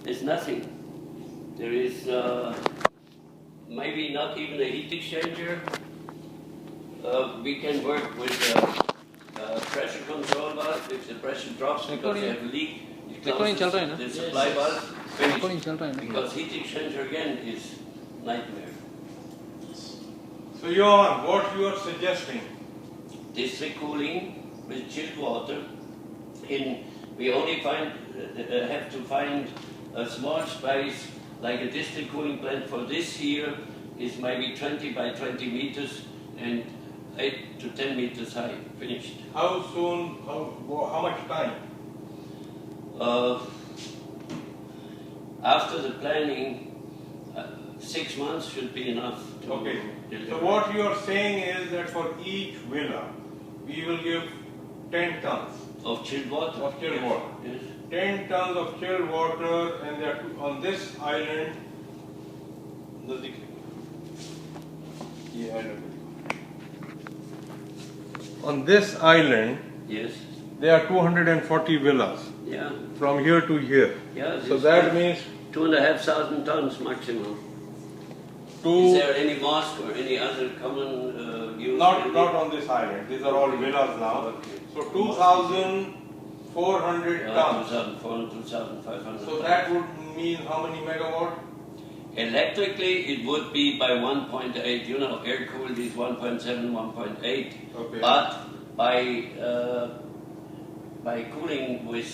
There's nothing. There is maybe not even a heat exchanger. We can work with pressure control valve. If the pressure drops because you have a leak, it closes the supply valve. Finished. Because heat exchanger again is nightmare. So Johan, what you are suggesting? District cooling with chilled water. We only have to find a small space, like a district cooling plant for this here is maybe 20 by 20 meters and 8 to 10 meters high. Finished. How soon? How much time? After the planning, 6 months should be enough. Okay. So what you are saying is that for each villa, we will give 10 tons of chilled water. Of chilled water. Yes. 10 tons of chilled water, and they are on this island. On this island, yes, there are 240 villas. Yeah. From here to here. Yeah. So that means 2,500 tons maximum. Is there any mosque or any other common use? Not on this island. These are all villas now. Okay. So 2,400 tons. 2,400, 2,500. So that would mean how many megawatt? Electrically, it would be by 1.8. You know, air cooled is 1.7, 1.8. Okay. But by cooling with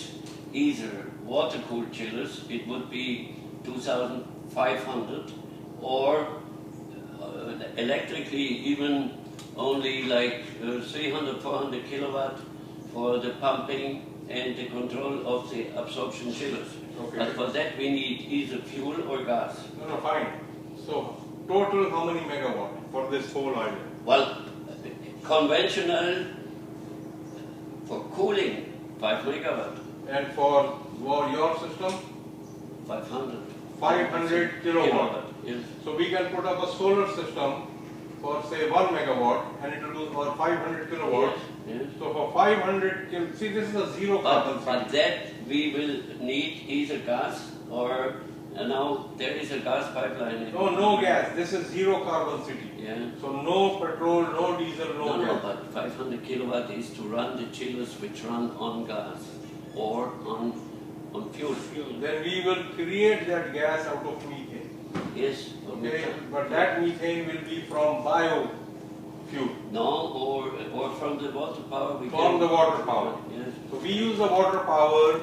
either water cooled chillers, it would be 2,500, or electrically even only like 300, 400 kilowatt for the pumping and the control of the absorption chillers. Okay. But for that we need either fuel or gas. No, fine. So total how many megawatt for this whole island? Well, conventional for cooling 5 megawatt. And for your system? 500. 500 kilowatt. Yes. So we can put up a solar system for say 1 megawatt and it will do for 500 kilowatts. Yes. Yes. So for 500 see this is a zero carbon. But that we will need either gas or now there is a gas pipeline. No gas. This is zero carbon city. Yeah. So no petrol, no diesel, no gas. No, but 500 kilowatt is to run the chillers which run on gas or on fuel. Then we will create that gas out of methane. Yes. Okay, but that methane will be from biofuel. No, or from the water power. From the water power. Yes. So we use the water power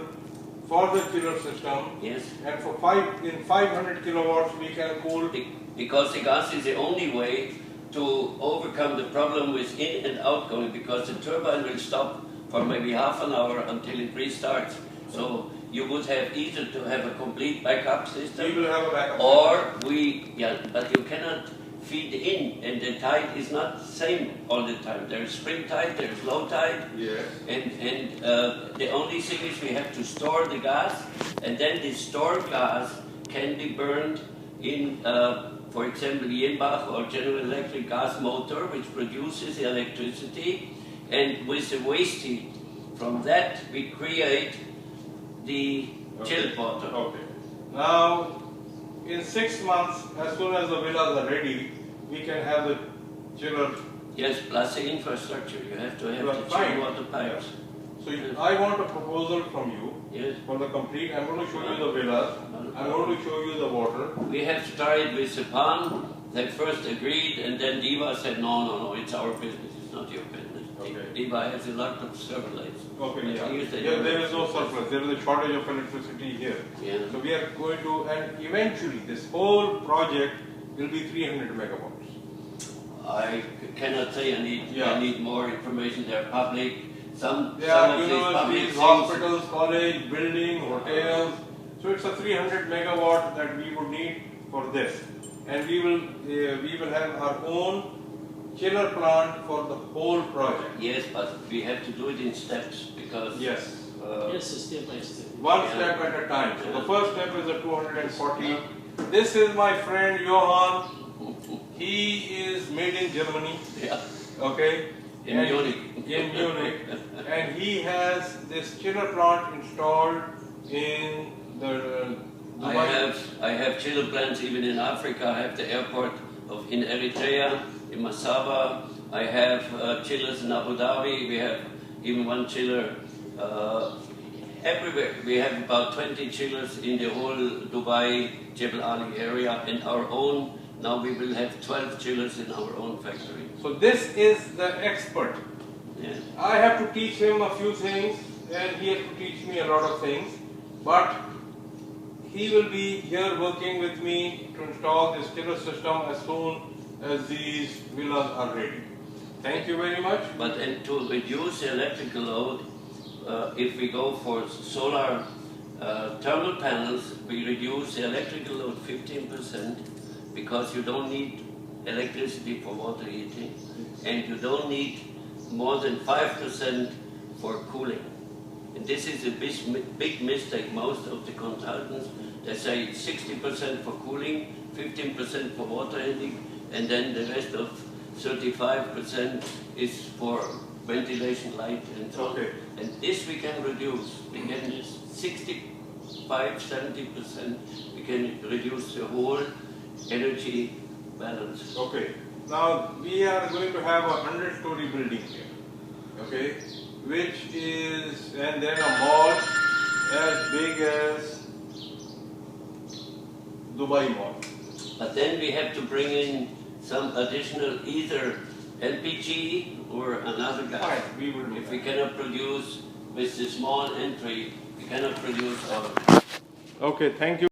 for the chiller system. Yes. And for 500 kilowatts we can cool. Because the gas is the only way to overcome the problem with in and outgoing, because the turbine will stop for maybe half an hour until it restarts. So you would have either to have a complete backup system, We will have a backup or but you cannot feed in, and the tide is not the same all the time. There is spring tide, there is low tide, Yes. and the only thing is we have to store the gas, and then the stored gas can be burned in, for example, Jenbach or General Electric gas motor, which produces electricity, and with the waste heat from that we create the chilled water. Okay. Now, in 6 months, as soon as the villas are ready, we can have the chiller. Yes, plus the infrastructure. You have to have the chilled water pipes. So I want a proposal from you. Yes. For the complete, I'm going to show you the villas. I'm going to show you the water. We have started with Japan. They first agreed, and then DIVA said, no, it's our business, it's not your business. Okay. DIVA has a lot of surveillance. Okay, yeah. Yeah, There is no surplus. There is a shortage of electricity here. Yeah. So we are going to, and eventually this whole project will be 300 megawatts. I cannot say. I need more information. They're public. Some There are of these public universities, things, hospitals, college, building, hotels. So it's a 300 megawatt that we would need for this, and we will have our own chiller plant for the whole project. Yes, but we have to do it in steps because Yes. Yes, step by step. One step at a time. So the first step is the 240. This is my friend Johan. He is made in Germany. Yeah. Okay. In Munich. In Munich. And he has this chiller plant installed in the have chiller plants even in Africa. I have the airport in Eritrea, in Masaba. I have chillers in Abu Dhabi. We have even one chiller everywhere. We have about 20 chillers in the whole Dubai, Jebel Ali area, and our own. Now we will have 12 chillers in our own factory. So this is the expert. Yeah. I have to teach him a few things and he has to teach me a lot of things. But he will be here working with me to install this chiller system as soon as these villas are ready. Thank you very much. But and to reduce the electrical load, if we go for solar thermal panels, we reduce the electrical load 15% because you don't need electricity for water heating and you don't need more than 5% for cooling. And this is a big mistake. Most of the consultants, they say 60% for cooling, 15% for water heating, and then the rest of 35% is for ventilation, light, and so on. And this we can reduce. We can 65–70%. We can reduce the whole energy balance. Okay. Now we are going to have a 100-story building here. Okay, which is, and then a mall as big as Dubai Mall. But then we have to bring in some additional either LPG or another gas. Fine, we will do If that. we cannot produce with the small entry, we cannot produce our. Okay, thank you.